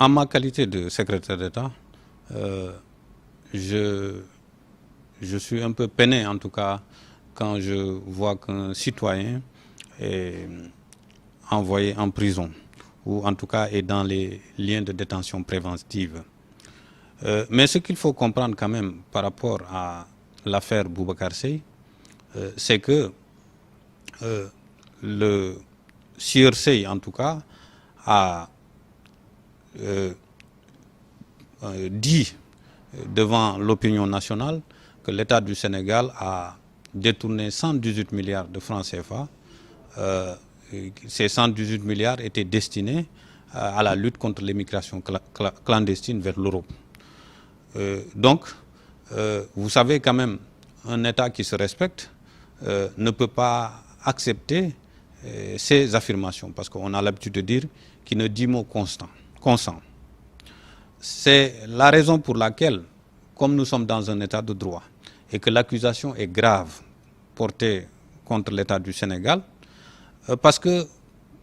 En ma qualité de secrétaire d'État, euh, je, je suis un peu peiné en tout cas quand je vois qu'un citoyen est envoyé en prison ou en tout cas est dans les liens de détention préventive. Mais ce qu'il faut comprendre quand même par rapport à l'affaire Boubacar Seye, c'est que euh, le sieur Seye en tout cas a euh, dit devant l'opinion nationale que l'État du Sénégal a détourné 118 milliards de francs CFA. Euh, Ces 118 milliards étaient destinés à la lutte contre l'immigration clandestine vers l'Europe. Donc, vous savez quand même, un État qui se respecte ne peut pas accepter ces affirmations, parce qu'on a l'habitude de dire qu'il ne dit mot consent. C'est la raison pour laquelle, comme nous sommes dans un état de droit et que l'accusation est grave portée contre l'État du Sénégal, parce que,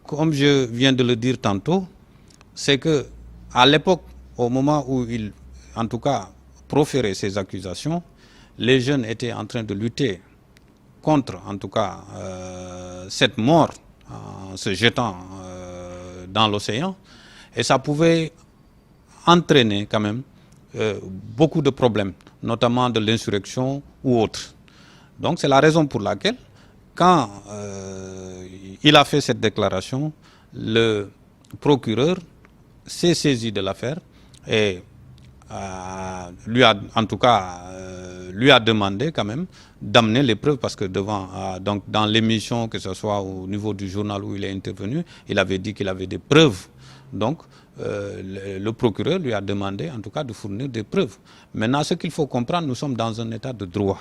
comme je viens de le dire tantôt, c'est que à l'époque, au moment où il, en tout cas, proférait ces accusations, les jeunes étaient en train de lutter contre, en tout cas, cette mort en se jetant dans l'océan, et ça pouvait entraîner quand même beaucoup de problèmes, notamment de l'insurrection ou autre. Donc c'est la raison pour laquelle, quand il a fait cette déclaration, le procureur s'est saisi de l'affaire et lui a, en tout cas, lui a demandé quand même d'amener les preuves, parce que devant, donc dans l'émission, que ce soit au niveau du journal où il est intervenu, il avait dit qu'il avait des preuves. Donc, le procureur lui a demandé, en tout cas, de fournir des preuves. Maintenant, ce qu'il faut comprendre, nous sommes dans un état de droit.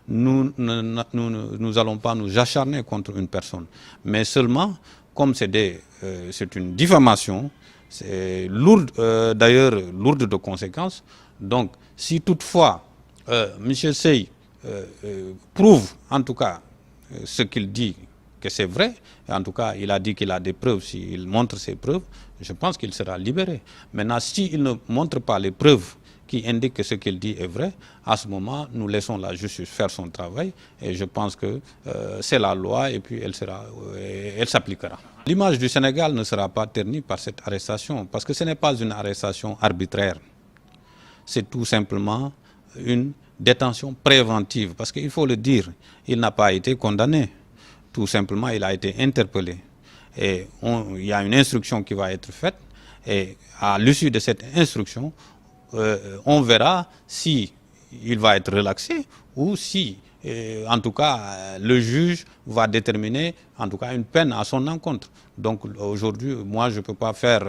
Nous n'allons pas nous acharner contre une personne. Mais seulement, comme c'est une diffamation, c'est lourde, d'ailleurs lourde de conséquences. Donc, si toutefois, M. Seye prouve, en tout cas, ce qu'il dit, que c'est vrai, et en tout cas, il a dit qu'il a des preuves, s'il montre ses preuves, je pense qu'il sera libéré. Maintenant, s'il ne montre pas les preuves qui indiquent que ce qu'il dit est vrai, à ce moment, nous laissons la justice faire son travail, et je pense que c'est la loi, et puis elle s'appliquera. L'image du Sénégal ne sera pas ternie par cette arrestation, parce que ce n'est pas une arrestation arbitraire. C'est tout simplement une détention préventive, parce qu'il faut le dire, il n'a pas été condamné. Tout simplement, il a été interpellé. Et il y a une instruction qui va être faite. Et à l'issue de cette instruction, on verra si il va être relaxé ou si, en tout cas, le juge va déterminer, en tout cas, une peine à son encontre. Donc aujourd'hui, moi, je ne peux pas faire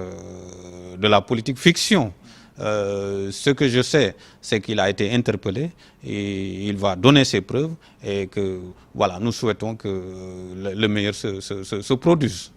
de la politique fiction. Ce que je sais, c'est qu'il a été interpellé et il va donner ses preuves, et que voilà, nous souhaitons que le meilleur se produise.